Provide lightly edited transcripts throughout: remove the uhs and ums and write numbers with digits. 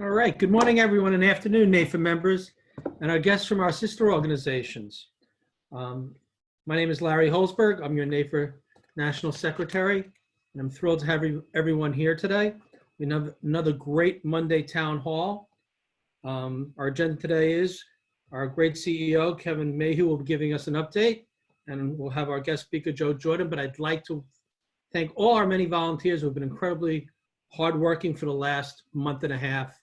All right. Good morning, everyone, and afternoon, NAFA members, and our guests from our sister organizations. My name is Larry Holzberg. I'm your NAFA National Secretary, and I'm thrilled to have everyone here today. We have another great Monday town hall. Our agenda today is our great CEO, Kevin Mayhew, will be giving us an update, and we'll have our guest speaker, Joe Jordan. But I'd like to thank all our many volunteers who have been incredibly hardworking for the last month and a half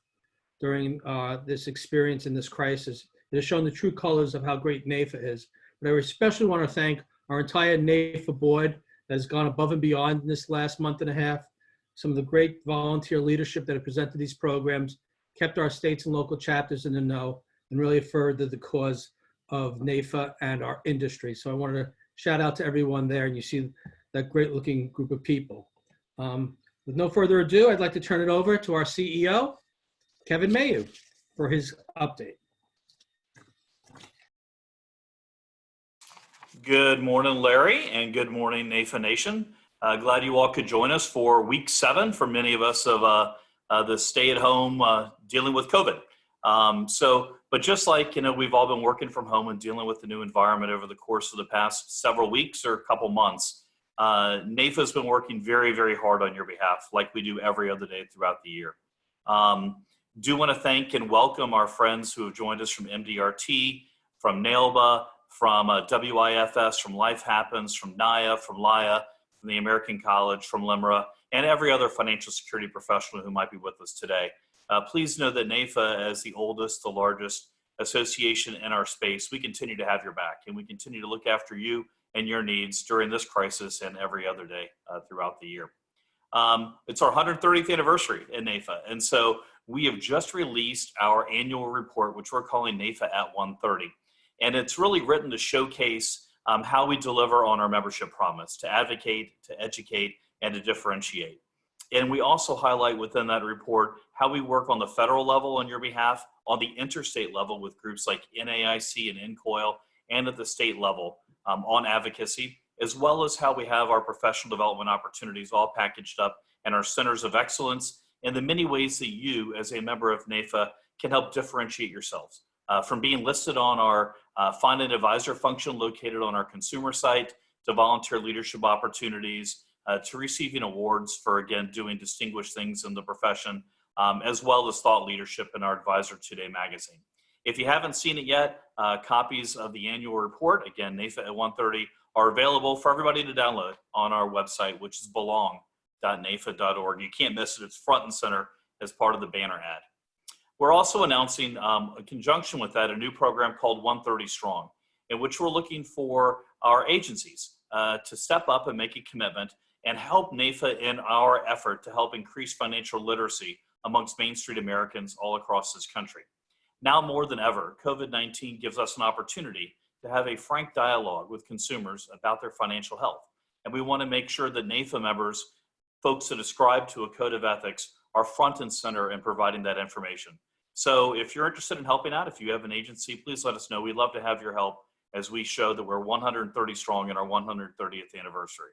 during this experience in this crisis. It has shown the true colors of how great NAFA is. But I especially want to thank our entire NAFA board that has gone above and beyond in this last month and a half. Some of the great volunteer leadership that have presented these programs, kept our states and local chapters in the know, and really furthered the cause of NAFA and our industry. So I wanted to shout out to everyone there, and you see that great looking group of people. With no further ado, I'd like to turn it over to our CEO, Kevin Mayhew, for his update. Good morning, Larry, and good morning, NAFA Nation. Glad you all could join us for week 7 for many of us of the stay-at-home dealing with COVID. But just like, we've all been working from home and dealing with the new environment over the course of the past several weeks or a couple months, NAFA has been working very, very hard on your behalf, like we do every other day throughout the year. Do want to thank and welcome our friends who have joined us from MDRT, from NAILBA, from WIFS, from Life Happens, from NIA, from LIA, from the American College, from LIMRA, and every other financial security professional who might be with us today. Please know that NAFA, as the oldest, the largest association in our space, we continue to have your back, and we continue to look after you and your needs during this crisis and every other day throughout the year. It's our 130th anniversary in NAFA, and so we have just released our annual report, which we're calling NAFA at 130. And it's really written to showcase how we deliver on our membership promise, to advocate, to educate, and to differentiate. And we also highlight within that report how we work on the federal level on your behalf, on the interstate level with groups like NAIC and NCOIL, and at the state level on advocacy, as well as how we have our professional development opportunities all packaged up in our centers of excellence, and the many ways that you, as a member of NAFA, can help differentiate yourselves. From being listed on our Find an Advisor function located on our consumer site, to volunteer leadership opportunities, to receiving awards for, again, doing distinguished things in the profession, as well as thought leadership in our Advisor Today magazine. If you haven't seen it yet, copies of the annual report, again, NAFA at 130, are available for everybody to download on our website, which is belong.nafa.org. You can't miss it. It's front and center as part of the banner ad. We're also announcing, in conjunction with that, a new program called 130 Strong, in which we're looking for our agencies to step up and make a commitment and help NAFA in our effort to help increase financial literacy amongst Main Street Americans all across this country. Now more than ever, COVID-19 gives us an opportunity to have a frank dialogue with consumers about their financial health. And we want to make sure that NAFA members, folks that ascribe to a code of ethics, are front and center in providing that information. So if you're interested in helping out, if you have an agency, please let us know. We'd love to have your help as we show that we're 130 strong in our 130th anniversary.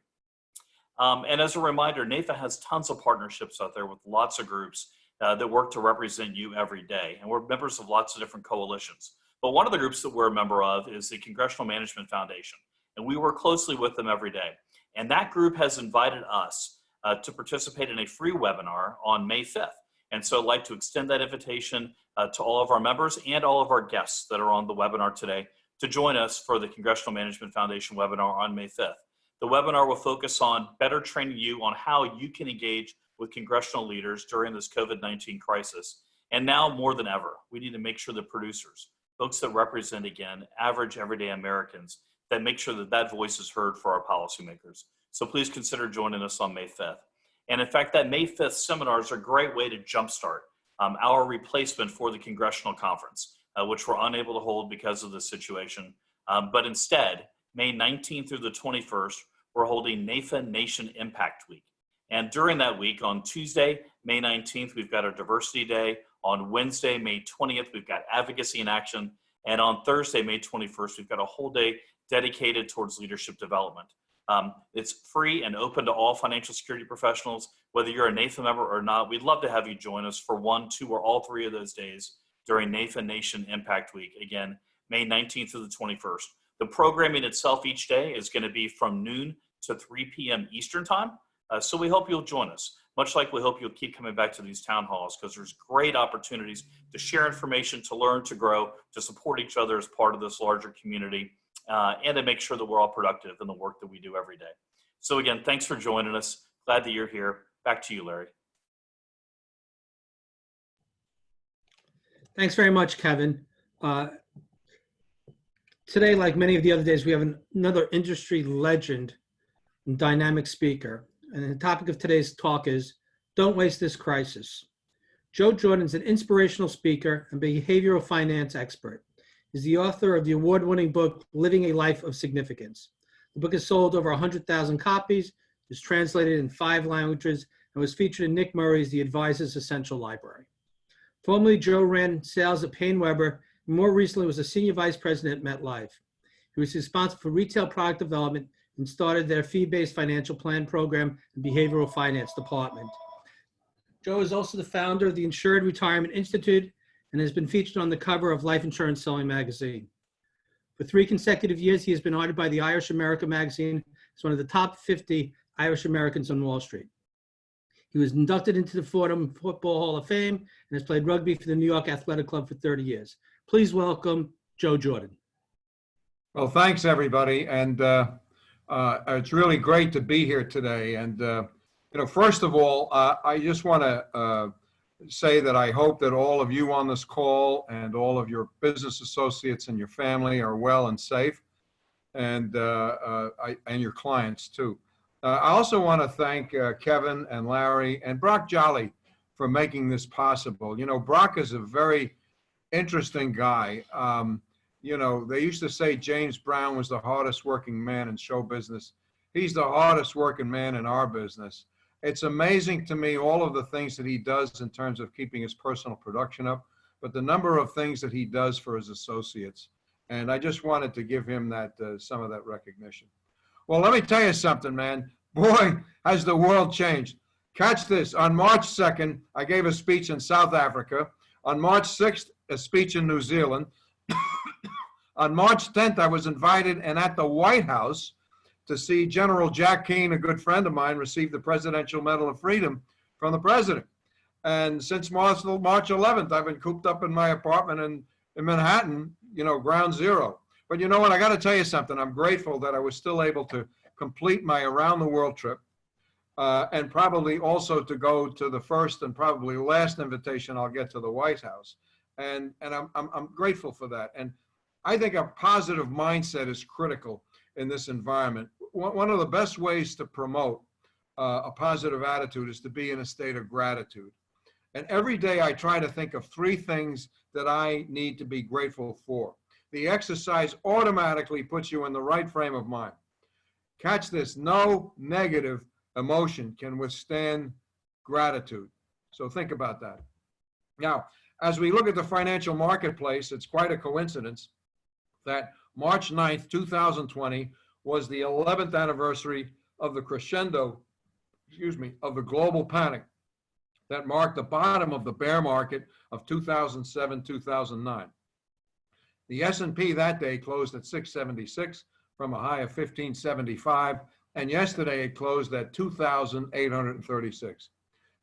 And as a reminder, NAFA has tons of partnerships out there with lots of groups that work to represent you every day. And we're members of lots of different coalitions. But one of the groups that we're a member of is the Congressional Management Foundation. And we work closely with them every day. And that group has invited us to participate in a free webinar on May 5th. And so I'd like to extend that invitation to all of our members and all of our guests that are on the webinar today to join us for the Congressional Management Foundation webinar on May 5th. The webinar will focus on better training you on how you can engage with congressional leaders during this COVID-19 crisis. And now more than ever, we need to make sure that producers, folks that represent, again, average everyday Americans, that make sure that that voice is heard for our policymakers. So please consider joining us on May 5th. And in fact, that May 5th seminar is a great way to jumpstart our replacement for the Congressional Conference, which we're unable to hold because of the situation. But instead, May 19th through the 21st, we're holding NAFA Nation Impact Week. And during that week, on Tuesday, May 19th, we've got our Diversity Day. On Wednesday, May 20th, we've got Advocacy in Action. And on Thursday, May 21st, we've got a whole day dedicated towards leadership development. It's free and open to all financial security professionals, whether you're a NAIFA member or not. We'd love to have you join us for 1, 2, or all 3 of those days during NAIFA Nation Impact Week. Again, May 19th through the 21st. The programming itself each day is going to be from noon to 3 p.m. Eastern time. So we hope you'll join us, much like we hope you'll keep coming back to these town halls, because there's great opportunities to share information, to learn, to grow, to support each other as part of this larger community, and to make sure that we're all productive in the work that we do every day. So again, thanks for joining us. Glad that you're here. Back to you, Larry. Thanks very much, Kevin. Today, like many of the other days, we have another industry legend and dynamic speaker. And the topic of today's talk is, don't waste this crisis. Joe Jordan is an inspirational speaker and behavioral finance expert. He's the author of the award-winning book, Living a Life of Significance. The book has sold over 100,000 copies, is translated in 5 languages, and was featured in Nick Murray's The Advisor's Essential Library. Formerly, Joe ran sales at PaineWebber, and more recently was a senior vice president at MetLife. He was responsible for retail product development and started their fee-based financial plan program and behavioral finance department. Joe is also the founder of the Insured Retirement Institute and has been featured on the cover of Life Insurance Selling magazine. For 3 consecutive years, he has been honored by the Irish America magazine as one of the top 50 Irish Americans on Wall Street. He was inducted into the Fordham Football Hall of Fame and has played rugby for the New York Athletic Club for 30 years. Please welcome Joe Jordan. Well, thanks, everybody. And it's really great to be here today. And, first of all, I just want to say that I hope that all of you on this call and all of your business associates and your family are well and safe, and your clients too. I also want to thank Kevin and Larry and Brock Jolly for making this possible. You know, Brock is a very interesting guy. They used to say James Brown was the hardest working man in show business. He's the hardest working man in our business. It's amazing to me all of the things that he does in terms of keeping his personal production up, but the number of things that he does for his associates. And I just wanted to give him that some of that recognition. Well, let me tell you something, man. Boy, has the world changed. Catch this. On March 2nd, I gave a speech in South Africa. On March 6th, a speech in New Zealand. On March 10th, I was invited and at the White House to see General Jack Keane, a good friend of mine, receive the Presidential Medal of Freedom from the president. And since March 11th, I've been cooped up in my apartment in Manhattan, ground zero. But you know what? I got to tell you something. I'm grateful that I was still able to complete my around the world trip, and probably also to go to the first and probably last invitation I'll get to the White House. And I'm grateful for that. And I think a positive mindset is critical in this environment. One of the best ways to promote a positive attitude is to be in a state of gratitude. And every day I try to think of 3 things that I need to be grateful for. The exercise automatically puts you in the right frame of mind. Catch this, no negative emotion can withstand gratitude. So think about that. Now, as we look at the financial marketplace, it's quite a coincidence that March 9th, 2020 was the 11th anniversary of the crescendo, of the global panic that marked the bottom of the bear market of 2007, 2009. The S&P that day closed at 676 from a high of 1575, and yesterday it closed at 2,836.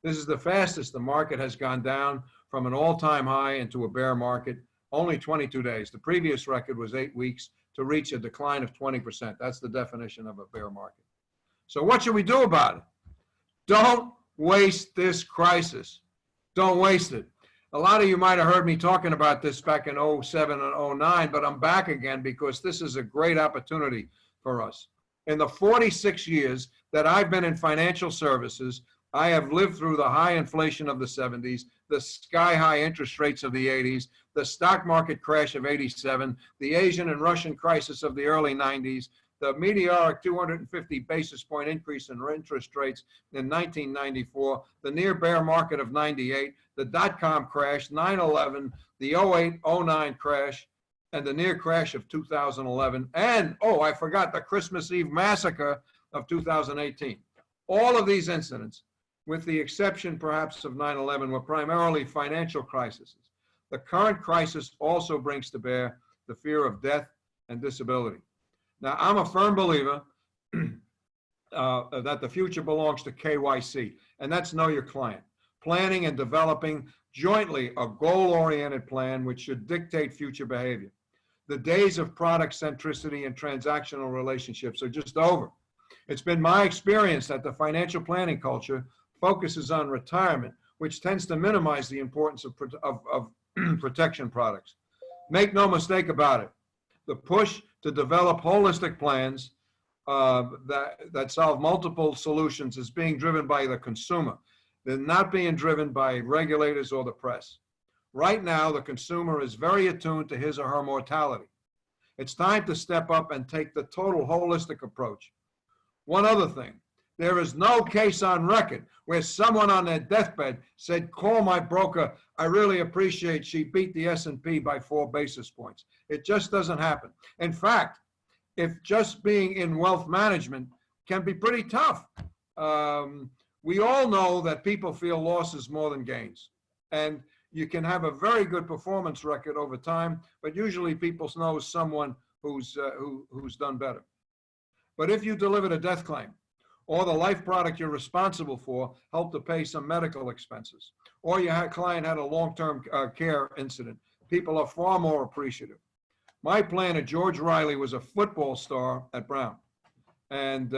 This is the fastest the market has gone down from an all-time high into a bear market, only 22 days. The previous record was 8 weeks to reach a decline of 20%. That's the definition of a bear market. So what should we do about it? Don't waste this crisis. Don't waste it. A lot of you might have heard me talking about this back in 07 and 09, but I'm back again because this is a great opportunity for us. In the 46 years that I've been in financial services, I have lived through the high inflation of the 70s, the sky-high interest rates of the 80s, the stock market crash of 87, the Asian and Russian crisis of the early 90s, the meteoric 250 basis point increase in interest rates in 1994, the near bear market of 98, the dot-com crash, 9/11, the 08-09 crash, and the near crash of 2011, and, oh, I forgot, the Christmas Eve massacre of 2018. All of these incidents, with the exception perhaps of 9/11, were primarily financial crises. The current crisis also brings to bear the fear of death and disability. Now, I'm a firm believer that the future belongs to KYC, and that's Know Your Client. Planning and developing jointly a goal-oriented plan which should dictate future behavior. The days of product centricity and transactional relationships are just over. It's been my experience that the financial planning culture focuses on retirement, which tends to minimize the importance of protection products. Make no mistake about it. The push to develop holistic plans that solve multiple solutions is being driven by the consumer. They're not being driven by regulators or the press. Right now, the consumer is very attuned to his or her mortality. It's time to step up and take the total holistic approach. One other thing, there is no case on record where someone on their deathbed said, call my broker, I really appreciate she beat the S&P by 4 basis points. It just doesn't happen. In fact, if just being in wealth management can be pretty tough. We all know that people feel losses more than gains. And you can have a very good performance record over time, but usually people know someone who's done better. But if you delivered a death claim, or the life product you're responsible for helped to pay some medical expenses, or your client had a long-term care incident, people are far more appreciative. My planner, George Riley, was a football star at Brown. And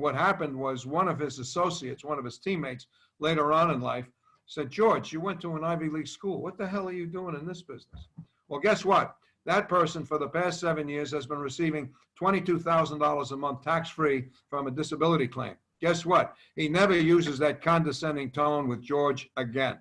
what happened was one of his associates, one of his teammates, later on in life, said, George, you went to an Ivy League school. What the hell are you doing in this business? Well, guess what? That person for the past 7 years has been receiving $22,000 a month tax-free from a disability claim. Guess what? He never uses that condescending tone with George again.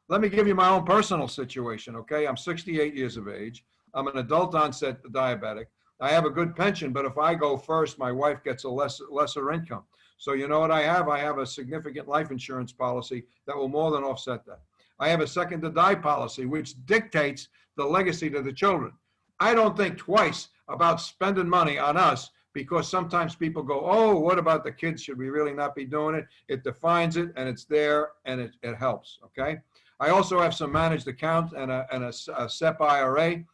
Let me give you my own personal situation, okay? I'm 68 years of age. I'm an adult onset diabetic. I have a good pension, but if I go first, my wife gets a lesser income. So you know what I have? I have a significant life insurance policy that will more than offset that. I have a second to die policy, which dictates the legacy to the children. I don't think twice about spending money on us because sometimes people go, oh, what about the kids? Should we really not be doing it? It defines it and it's there and it helps, okay? I also have some managed accounts and a SEP IRA.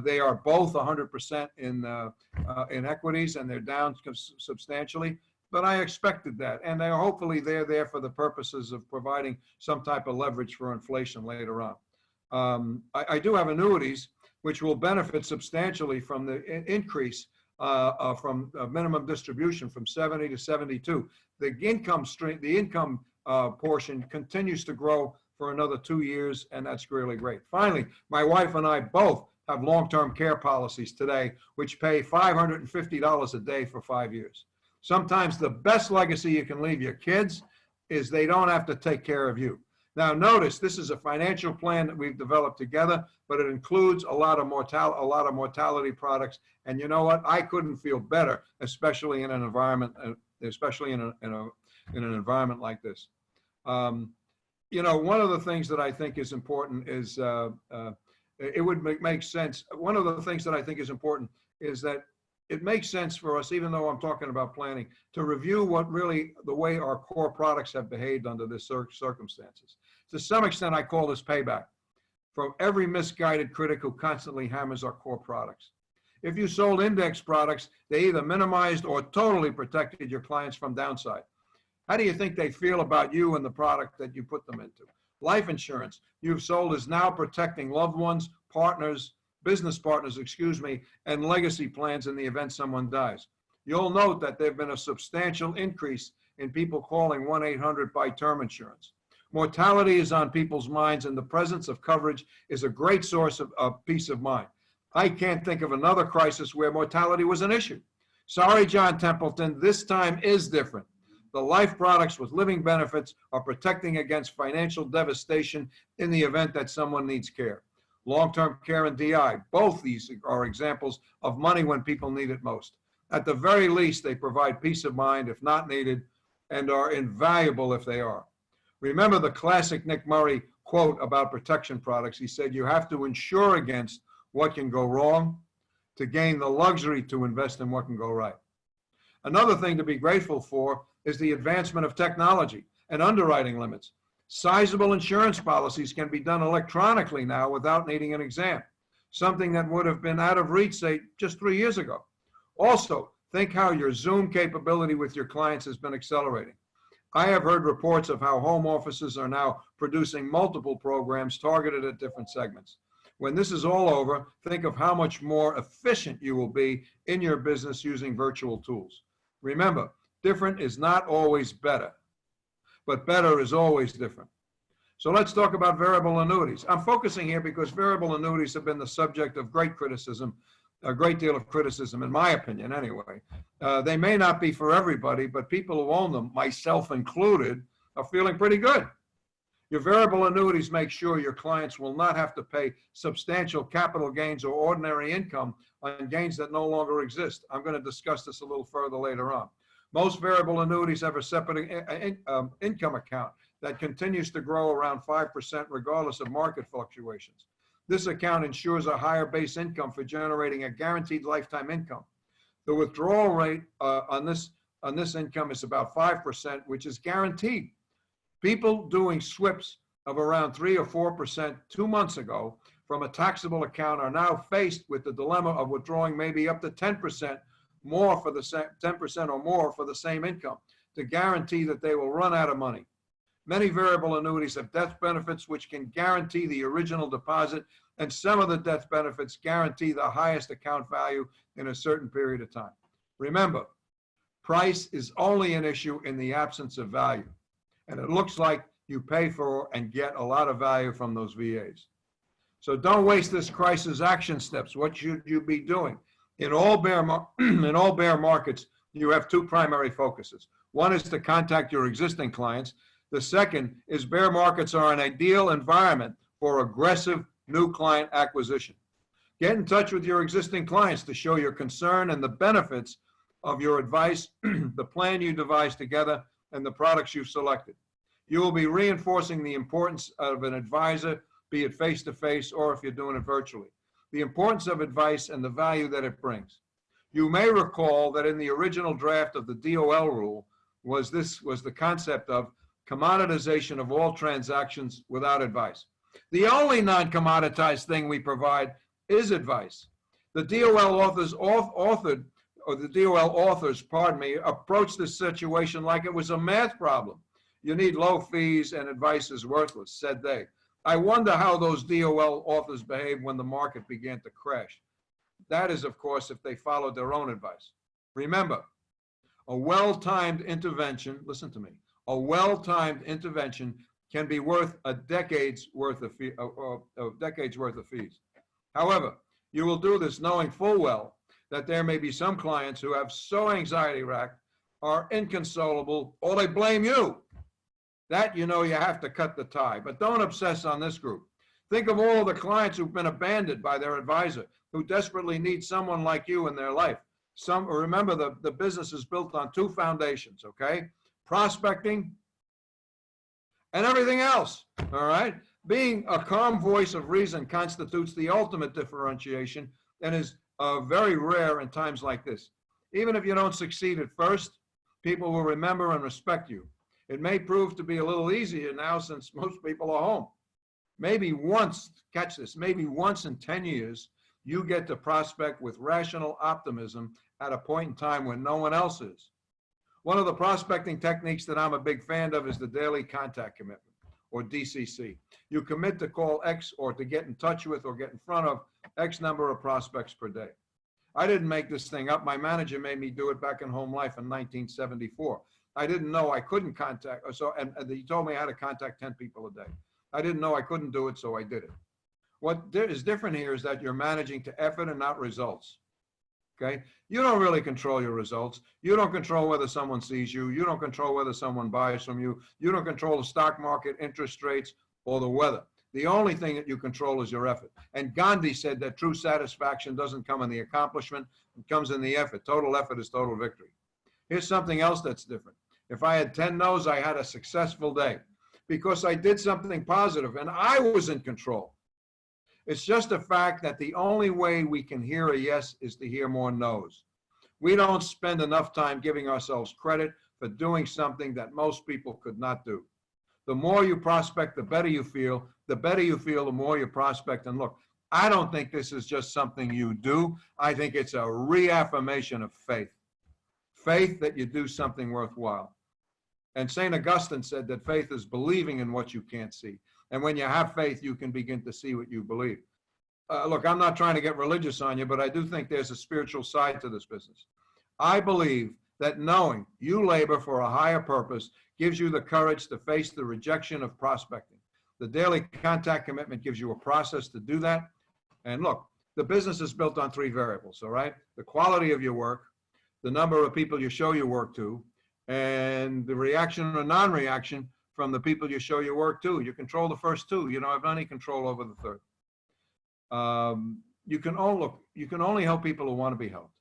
They are both 100% in equities and they're down substantially. But I expected that, and hopefully they're there for the purposes of providing some type of leverage for inflation later on. I do have annuities, which will benefit substantially from the increase from minimum distribution from 70 to 72. The income stream, the income portion continues to grow for another 2 years, and that's really great. Finally, my wife and I both have long-term care policies today, which pay $550 a day for 5 years. Sometimes the best legacy you can leave your kids is they don't have to take care of you. Now notice, this is a financial plan that we've developed together, but it includes a lot of mortality products. And you know what? I couldn't feel better, especially in an environment, in an environment like this. You know, one of the things that I think is important is it would make sense. One of the things that I think is important is that it makes sense for us, even though I'm talking about planning, to review what really the way our core products have behaved under this circumstances. To some extent, I call this payback from every misguided critic who constantly hammers our core products. If you sold index products, they either minimized or totally protected your clients from downside. How do you think they feel about you and the product that you put them into? Life insurance you've sold is now protecting loved ones, partners, business partners, and legacy plans in the event someone dies. You'll note that there've been a substantial increase in people calling 1-800-BUY-TERM insurance. Mortality is on people's minds, and the presence of coverage is a great source of peace of mind. I can't think of another crisis where mortality was an issue. Sorry, John Templeton, this time is different. The life products with living benefits are protecting against financial devastation in the event that someone needs care. Long-term care and DI, both these are examples of money when people need it most. At the very least, they provide peace of mind if not needed, and are invaluable if they are. Remember the classic Nick Murray quote about protection products. He said, you have to insure against what can go wrong, to gain the luxury to invest in what can go right. Another thing to be grateful for is the advancement of technology and underwriting limits. Sizable insurance policies can be done electronically now without needing an exam, something that would have been out of reach, say, just 3 years ago. Also, think how your Zoom capability with your clients has been accelerating. I have heard reports of how home offices are now producing multiple programs targeted at different segments. When this is all over, think of how much more efficient you will be in your business using virtual tools. Remember, different is not always better, but better is always different. So let's talk about variable annuities. I'm focusing here because variable annuities have been the subject of great criticism, a great deal of criticism, in my opinion, anyway. They may not be for everybody, but people who own them, myself included, are feeling pretty good. Your variable annuities make sure your clients will not have to pay substantial capital gains or ordinary income on gains that no longer exist. I'm going to discuss this a little further later on. Most variable annuities have a separate income account that continues to grow around 5% regardless of market fluctuations. This account ensures a higher base income for generating a guaranteed lifetime income. The withdrawal rate on this income is about 5%, which is guaranteed. People doing SWIPs of around 3 or 4% 2 months ago from a taxable account are now faced with the dilemma of withdrawing maybe up to 10% more for the 10% or more for the same income to guarantee that they will run out of money. Many variable annuities have death benefits which can guarantee the original deposit, and some of the death benefits guarantee the highest account value in a certain period of time. Remember, price is only an issue in the absence of value. And it looks like you pay for and get a lot of value from those VAs. So don't waste this crisis action steps. What should you be doing? In all bear markets, you have two primary focuses. One is to contact your existing clients. The second is bear markets are an ideal environment for aggressive new client acquisition. Get in touch with your existing clients to show your concern and the benefits of your advice, the plan you devised together, and the products you've selected. You will be reinforcing the importance of an advisor, be it face-to-face or if you're doing it virtually. The importance of advice and the value that it brings. You may recall that in the original draft of the DOL rule was the concept of commoditization of all transactions without advice. The only non-commoditized thing we provide is advice. The DOL authors, approached this situation like it was a math problem. You need low fees and advice is worthless, said they. I wonder how those DOL authors behaved when the market began to crash. That is, of course, if they followed their own advice. Remember, a well-timed intervention, listen to me, a well-timed intervention can be worth a decade's worth of fees. However, you will do this knowing full well that there may be some clients who have so anxiety-racked, are inconsolable, or they blame you. That, you know, you have to cut the tie. But don't obsess on this group. Think of all the clients who've been abandoned by their advisor, who desperately need someone like you in their life. Remember, the business is built on two foundations, okay? Prospecting and everything else, all right? Being a calm voice of reason constitutes the ultimate differentiation and is very rare in times like this. Even if you don't succeed at first, people will remember and respect you. It may prove to be a little easier now since most people are home. Maybe once, catch this, maybe once in 10 years, you get to prospect with rational optimism at a point in time when no one else is. One of the prospecting techniques that I'm a big fan of is the daily contact commitment, or DCC. You commit to call X or to get in touch with or get in front of X number of prospects per day. I didn't make this thing up. My manager made me do it back in Home Life in 1974. I didn't know I couldn't contact, and he told me I had to contact 10 people a day. I didn't know I couldn't do it, so I did it. What is different here is that you're managing to effort and not results, okay? You don't really control your results. You don't control whether someone sees you. You don't control whether someone buys from you. You don't control the stock market, interest rates, or the weather. The only thing that you control is your effort. And Gandhi said that true satisfaction doesn't come in the accomplishment, it comes in the effort. Total effort is total victory. Here's something else that's different. If I had 10 no's, I had a successful day because I did something positive and I was in control. It's just a fact that the only way we can hear a yes is to hear more no's. We don't spend enough time giving ourselves credit for doing something that most people could not do. The more you prospect, the better you feel. The better you feel, the more you prospect. And look, I don't think this is just something you do. I think it's a reaffirmation of faith. Faith that you do something worthwhile. And St. Augustine said that faith is believing in what you can't see. And when you have faith, you can begin to see what you believe. Look, I'm not trying to get religious on you, but I do think there's a spiritual side to this business. I believe that knowing you labor for a higher purpose gives you the courage to face the rejection of prospecting. The daily contact commitment gives you a process to do that. And look, the business is built on 3 variables, all right? The quality of your work, the number of people you show your work to, and the reaction or non-reaction from the people you show your work to. You control the first 2. You don't have any control over the third. You can only help people who want to be helped.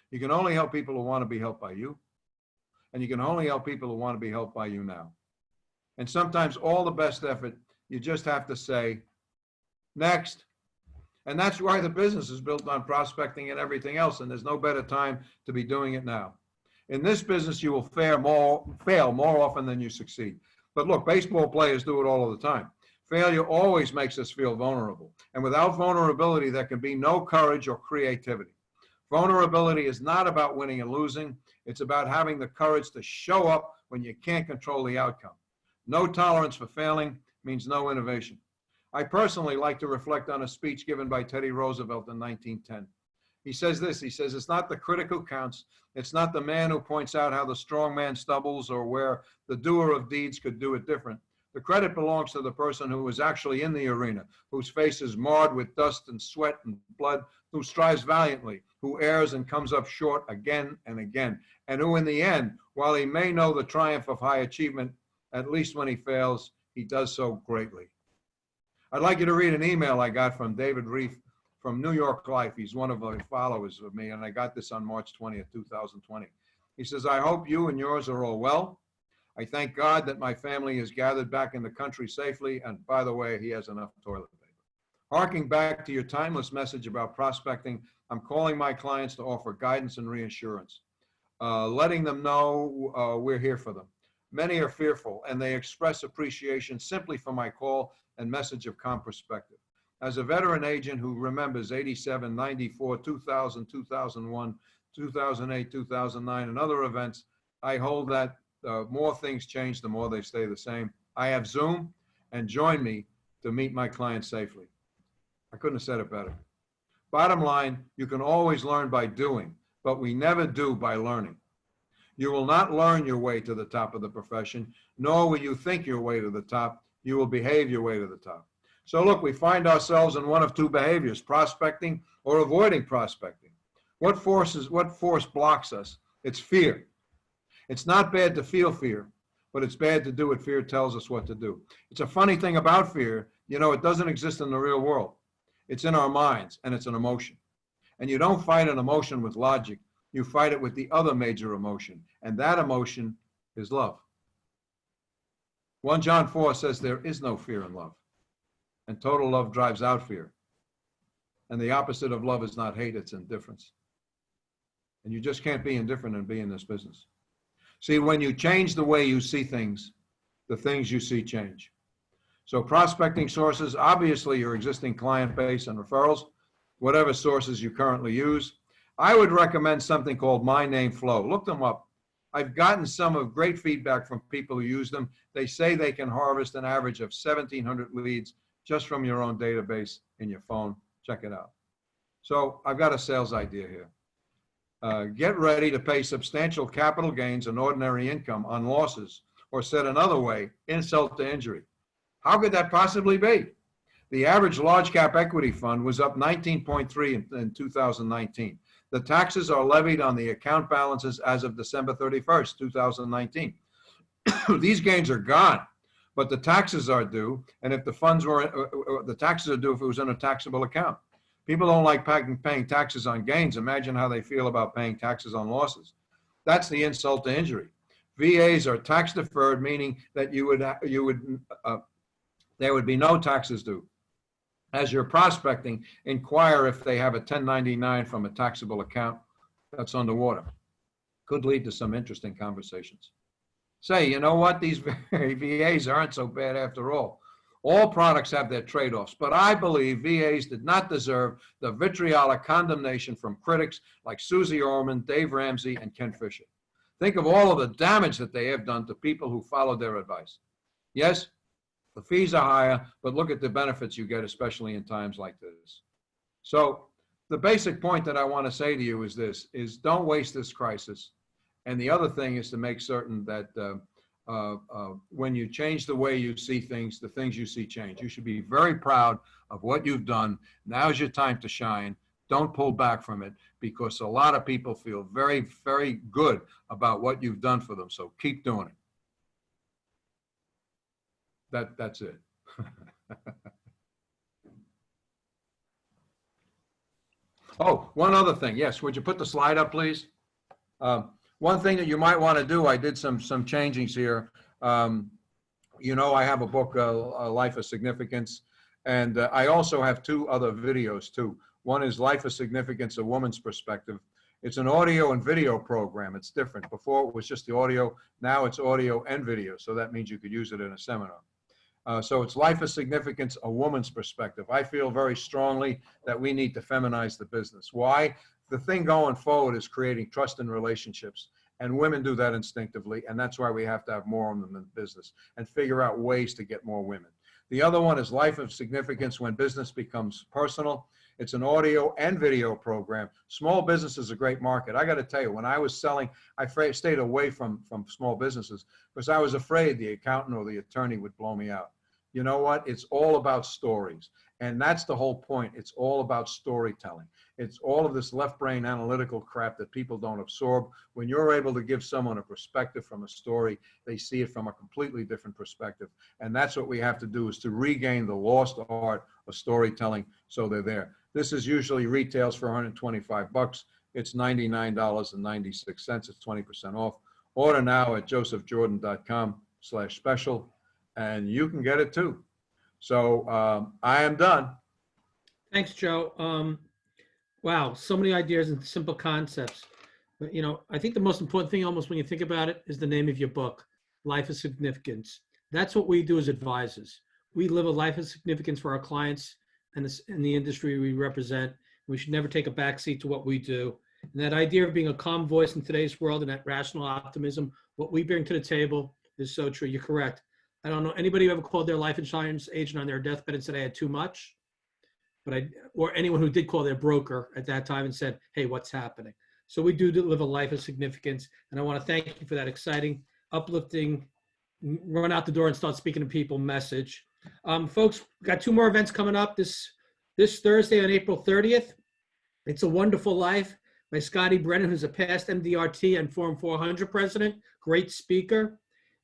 You can only help people who want to be helped by you. And you can only help people who want to be helped by you now. And sometimes all the best effort, you just have to say, next. And that's why the business is built on prospecting and everything else. And there's no better time to be doing it now. In this business, you will fail more often than you succeed. But look, baseball players do it all of the time. Failure always makes us feel vulnerable. And without vulnerability, there can be no courage or creativity. Vulnerability is not about winning and losing. It's about having the courage to show up when you can't control the outcome. No tolerance for failing means no innovation. I personally like to reflect on a speech given by Teddy Roosevelt in 1910. He says this, he says, it's not the critic who counts. It's not the man who points out how the strong man stumbles or where the doer of deeds could do it different. The credit belongs to the person who is actually in the arena, whose face is marred with dust and sweat and blood, who strives valiantly, who errs and comes up short again and again, and who in the end, while he may know the triumph of high achievement, at least when he fails, he does so greatly. I'd like you to read an email I got from David Reef from New York Life. He's one of the followers of me, and I got this on March 20th, 2020. He says, I hope you and yours are all well. I thank God that my family is gathered back in the country safely, and by the way, he has enough toilet paper. Harking back to your timeless message about prospecting, I'm calling my clients to offer guidance and reassurance, letting them know we're here for them. Many are fearful, and they express appreciation simply for my call and message of calm perspective. As a veteran agent who remembers 87, 94, 2000, 2001, 2008, 2009, and other events, I hold that more things change, the more they stay the same. I have Zoom, and join me to meet my clients safely. I couldn't have said it better. Bottom line, you can always learn by doing, but we never do by learning. You will not learn your way to the top of the profession, nor will you think your way to the top. You will behave your way to the top. So look, we find ourselves in one of 2 behaviors, prospecting or avoiding prospecting. What force blocks us? It's fear. It's not bad to feel fear, but it's bad to do what fear tells us what to do. It's a funny thing about fear, you know, it doesn't exist in the real world. It's in our minds, and it's an emotion. And you don't fight an emotion with logic. You fight it with the other major emotion, and that emotion is love. 1 John 4 says there is no fear in love, and total love drives out fear. And the opposite of love is not hate, it's indifference. And you just can't be indifferent and be in this business. See, when you change the way you see things, the things you see change. So prospecting sources, obviously your existing client base and referrals, whatever sources you currently use. I would recommend something called My Name Flow. Look them up. I've gotten some of great feedback from people who use them. They say they can harvest an average of 1,700 leads just from your own database in your phone. Check it out. So I've got a sales idea here. Get ready to pay substantial capital gains and ordinary income on losses, or said another way, insult to injury. How could that possibly be? The average large cap equity fund was up 19.3 in 2019. The taxes are levied on the account balances as of December 31st, 2019. These gains are gone, but the taxes are due, and if the funds were, the taxes are due if it was in a taxable account. People don't like paying taxes on gains. Imagine how they feel about paying taxes on losses. That's the insult to injury. VAs are tax deferred, meaning that there would be no taxes due. as you're prospecting, inquire if they have a 1099 from a taxable account that's underwater. Could lead to some interesting conversations. Say, you know what, these VAs aren't so bad after all. All products have their trade-offs, but I believe VAs did not deserve the vitriolic condemnation from critics like Susie Orman, Dave Ramsey, and Ken Fisher. Think of all of the damage that they have done to people who followed their advice. Yes, the fees are higher, but look at the benefits you get, especially in times like this. So the basic point that I want to say to you is this, is don't waste this crisis. And the other thing is to make certain that when you change the way you see things, the things you see change. You should be very proud of what you've done. Now's your time to shine. Don't pull back from it, because a lot of people feel very, very good about what you've done for them. So keep doing it. That's it. Oh, one other thing. Yes, would you put the slide up, please? One thing that you might want to do, I did some changings here. You know, I have a book, A Life of Significance, and I also have two other videos too. One is Life of Significance, A Woman's Perspective. It's an audio and video program. It's different. Before it was just the audio. Now it's audio and video. So that means you could use it in a seminar. So it's Life of Significance, A Woman's Perspective. I feel very strongly that we need to feminize the business. Why? The thing going forward is creating trust in relationships, and women do that instinctively, and that's why we have to have more of them in business and figure out ways to get more women. The other one is Life of Significance, When Business Becomes Personal. It's an audio and video program. Small business is a great market. I got to tell you, when I was selling, I stayed away from small businesses because I was afraid the accountant or the attorney would blow me out. You know what? It's all about stories. And that's the whole point. It's all about storytelling. It's all of this left brain analytical crap that people don't absorb. When you're able to give someone a perspective from a story, they see it from a completely different perspective. And that's what we have to do, is to regain the lost art of storytelling so they're there. This is usually retails for 125 bucks. It's $99.96. It's 20% off. Order now at josephjordan.com/special, and you can get it too. So I am done. Thanks, Joe. Wow, so many ideas and simple concepts. But, you know, I think the most important thing, almost when you think about it, is the name of your book, Life of Significance. That's what we do as advisors. We live a life of significance for our clients and in the industry we represent. We should never take a backseat to what we do. And that idea of being a calm voice in today's world and that rational optimism, what we bring to the table is so true. You're correct. I don't know anybody who ever called their life insurance agent on their deathbed and said I had too much, or anyone who did call their broker at that time and said, hey, what's happening? So we do live a life of significance. And I want to thank you for that exciting, uplifting, run out the door and start speaking to people message. Folks, we've got two more events coming up this Thursday on April 30th. It's a Wonderful Life by Scotty Brennan, who's a past MDRT and Forum 400 president, great speaker.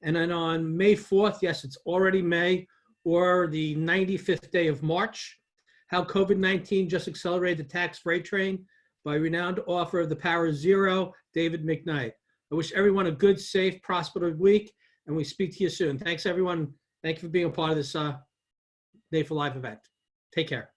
And then on May 4th, yes, it's already May, or the 95th day of March, How COVID-19 Just Accelerated the Tax Freight Train by renowned author of The Power of Zero, David McKnight. I wish everyone a good, safe, prosperous week, and we speak to you soon. Thanks, everyone. Thank you for being a part of this Day for Life event. Take care.